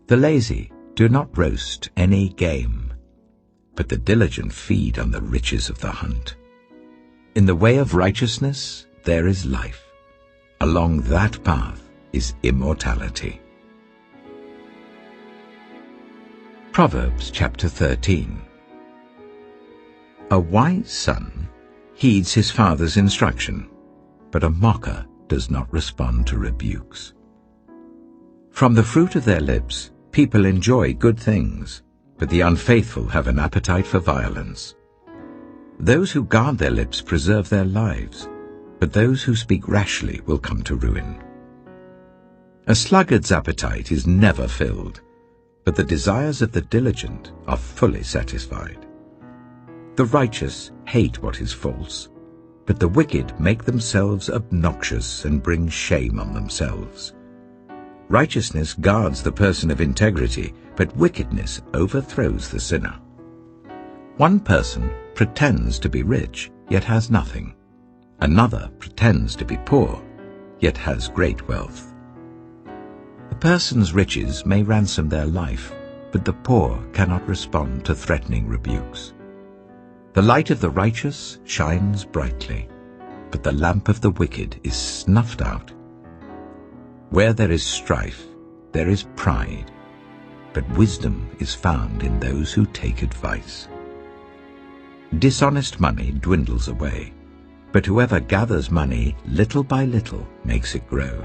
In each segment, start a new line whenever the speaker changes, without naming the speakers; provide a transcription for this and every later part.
The lazy do not roast any game, but the diligent feed on the riches of the hunt. In the way of righteousness there is life. Along that path is immortality. Proverbs chapter 13. A wise son heeds his father's instruction, but a mocker does not respond to rebukes. From the fruit of their lips people enjoy good things, but the unfaithful have an appetite for violence. Those who guard their lips preserve their lives, but those who speak rashly will come to ruin. A sluggard's appetite is never filled, but the desires of the diligent are fully satisfied. The righteous hate what is false, but the wicked make themselves obnoxious and bring shame on themselves. Righteousness guards the person of integrity, but wickedness overthrows the sinner. One person pretends to be rich, yet has nothing. Another pretends to be poor, yet has great wealth. A person's riches may ransom their life, but the poor cannot respond to threatening rebukes. The light of the righteous shines brightly, but the lamp of the wicked is snuffed out. Where there is strife, there is pride, but wisdom is found in those who take advice. Dishonest money dwindles away, but whoever gathers money little by little makes it grow.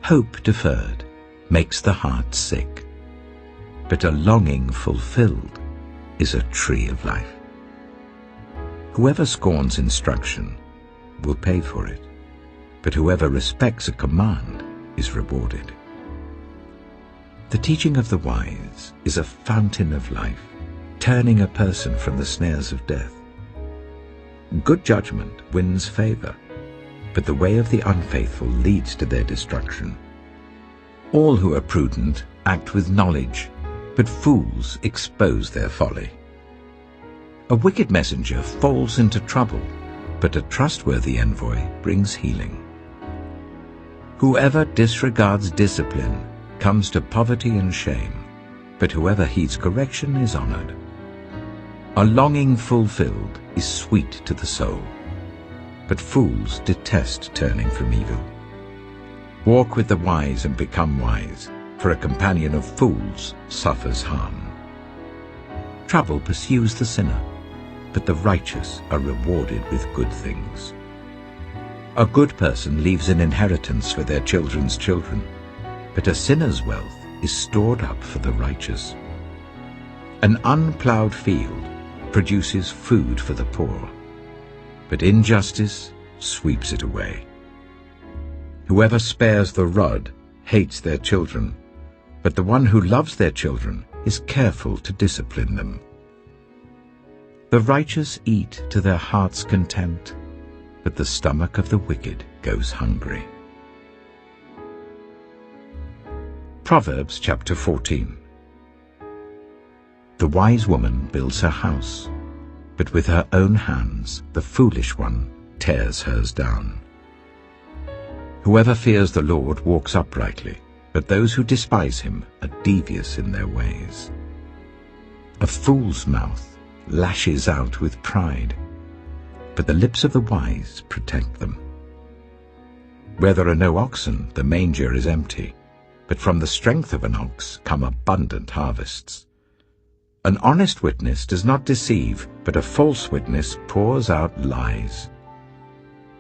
Hope deferred makes the heart sick, but a longing fulfilled is a tree of life. Whoever scorns instruction will pay for it, but whoever respects a command is rewarded. The teaching of the wise is a fountain of life, turning a person from the snares of death. Good judgment wins favor, but the way of the unfaithful leads to their destruction. All who are prudent act with knowledge, but fools expose their folly. A wicked messenger falls into trouble, but a trustworthy envoy brings healing. Whoever disregards discipline comes to poverty and shame, but whoever heeds correction is honored. A longing fulfilled is sweet to the soul, but fools detest turning from evil. Walk with the wise and become wise, for a companion of fools suffers harm. Trouble pursues the sinner, but the righteous are rewarded with good things. A good person leaves an inheritance for their children's children, but a sinner's wealth is stored up for the righteous. An unplowed field produces food for the poor, but injustice sweeps it away. Whoever spares the rod hates their children, but the one who loves their children is careful to discipline them. The righteous eat to their heart's content, but the stomach of the wicked goes hungry. Proverbs chapter 14. The wise woman builds her house, but with her own hands the foolish one tears hers down. Whoever fears the Lord walks uprightly, but those who despise him are devious in their ways. A fool's mouth lashes out with pride, but the lips of the wise protect them. Where there are no oxen, the manger is empty, but from the strength of an ox come abundant harvests. An honest witness does not deceive, but a false witness pours out lies.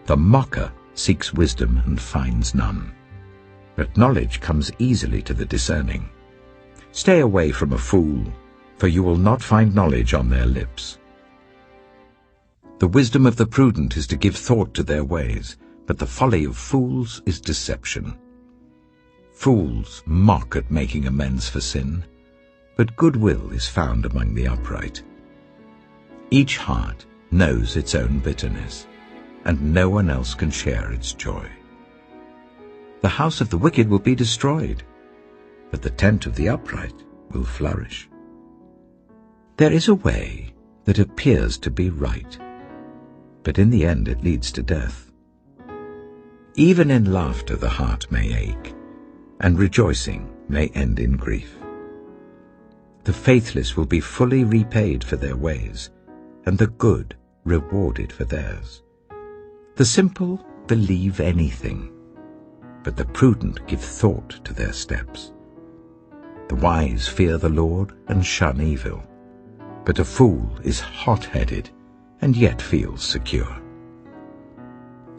The mocker seeks wisdom and finds none, but knowledge comes easily to the discerning. Stay away from a fool, for you will not find knowledge on their lips. The wisdom of the prudent is to give thought to their ways, but the folly of fools is deception. Fools mock at making amends for sin, but goodwill is found among the upright. Each heart knows its own bitterness, and no one else can share its joy. The house of the wicked will be destroyed, but the tent of the upright will flourish. There is a way that appears to be right, but in the end it leads to death. Even in laughter the heart may ache, and rejoicing may end in grief. The faithless will be fully repaid for their ways, and the good rewarded for theirs. The simple believe anything, but the prudent give thought to their steps. The wise fear the Lord and shun evil, but a fool is hot-headed and yet feels secure.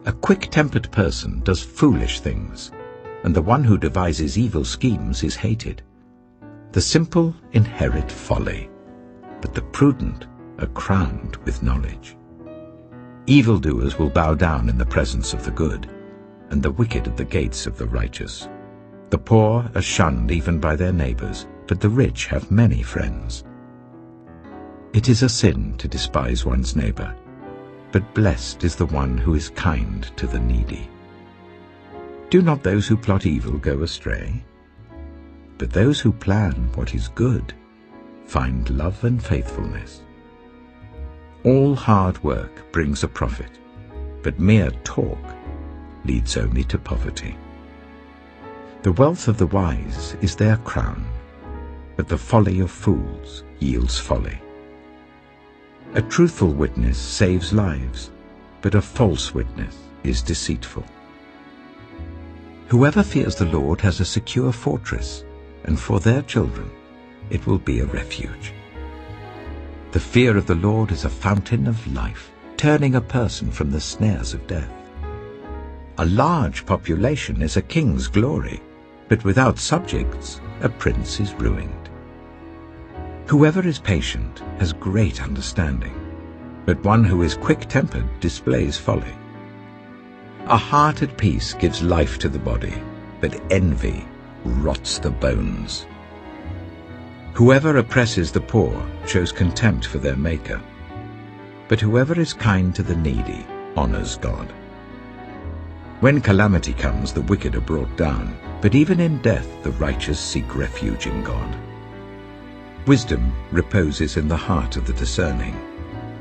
A quick-tempered person does foolish things, and the one who devises evil schemes is hated. The simple inherit folly, but the prudent are crowned with knowledge. Evildoers will bow down in the presence of the good, and the wicked at the gates of the righteous. The poor are shunned even by their neighbors, but the rich have many friends. It is a sin to despise one's neighbor, but blessed is the one who is kind to the needy. Do not those who plot evil go astray? But those who plan what is good find love and faithfulness. All hard work brings a profit, but mere talk leads only to poverty. The wealth of the wise is their crown, but the folly of fools yields folly. A truthful witness saves lives, but a false witness is deceitful. Whoever fears the Lord has a secure fortress, and for their children it will be a refuge. The fear of the Lord is a fountain of life, turning a person from the snares of death. A large population is a king's glory, but without subjects a prince is ruined. Whoever is patient has great understanding, but one who is quick-tempered displays folly. A heart at peace gives life to the body, but envy rots the bones. Whoever oppresses the poor shows contempt for their Maker, but whoever is kind to the needy honors God. When calamity comes, the wicked are brought down, but even in death the righteous seek refuge in God. Wisdom reposes in the heart of the discerning,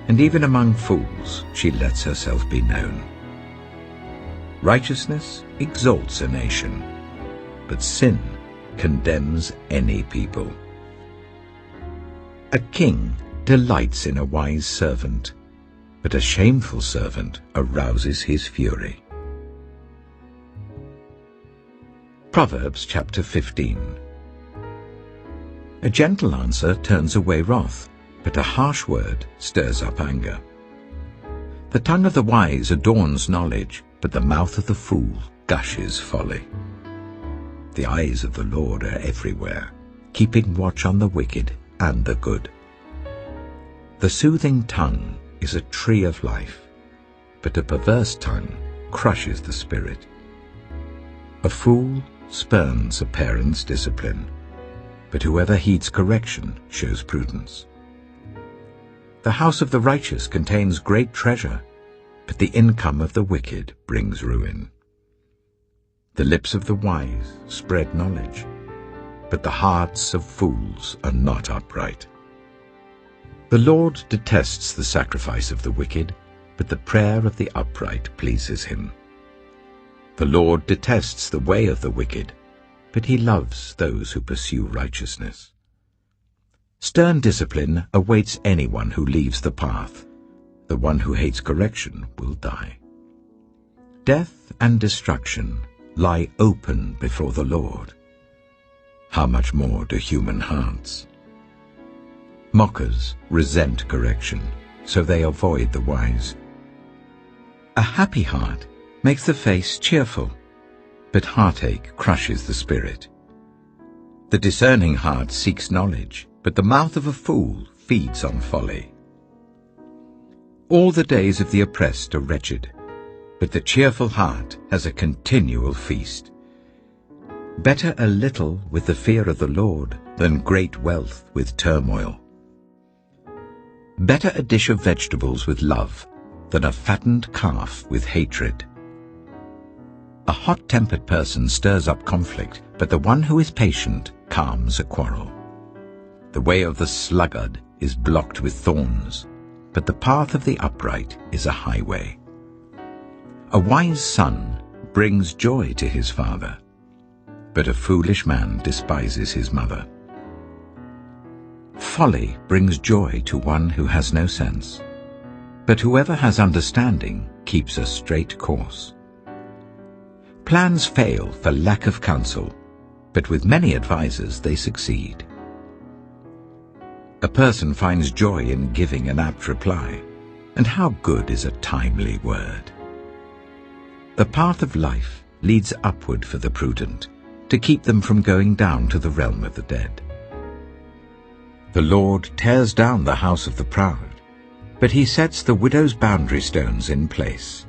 and even among fools she lets herself be known. Righteousness exalts a nation, but sin condemns any people. A king delights in a wise servant, but a shameful servant arouses his fury. Proverbs chapter 15. A gentle answer turns away wrath, but a harsh word stirs up anger. The tongue of the wise adorns knowledge, but the mouth of the fool gushes folly. The eyes of the Lord are everywhere, keeping watch on the wicked and the good. The soothing tongue is a tree of life, but a perverse tongue crushes the spirit. A fool spurns a parent's discipline, but whoever heeds correction shows prudence. The house of the righteous contains great treasure, but the income of the wicked brings ruin. The lips of the wise spread knowledge, but the hearts of fools are not upright. The Lord detests the sacrifice of the wicked, but the prayer of the upright pleases him. The Lord detests the way of the wicked, but he loves those who pursue righteousness. Stern discipline awaits anyone who leaves the path. The one who hates correction will die. Death and destruction lie open before the Lord. How much more do human hearts? Mockers resent correction, so they avoid the wise. A happy heart makes the face cheerful, but heartache crushes the spirit. The discerning heart seeks knowledge, but the mouth of a fool feeds on folly. All the days of the oppressed are wretched, but the cheerful heart has a continual feast. Better a little with the fear of the Lord than great wealth with turmoil. Better a dish of vegetables with love than a fattened calf with hatred. A hot-tempered person stirs up conflict, but the one who is patient calms a quarrel. The way of the sluggard is blocked with thorns, but the path of the upright is a highway. A wise son brings joy to his father, but a foolish man despises his mother. Folly brings joy to one who has no sense, but whoever has understanding keeps a straight course. Plans fail for lack of counsel, but with many advisers they succeed. A person finds joy in giving an apt reply, and how good is a timely word. The path of life leads upward for the prudent, to keep them from going down to the realm of the dead. The Lord tears down the house of the proud, but he sets the widow's boundary stones in place.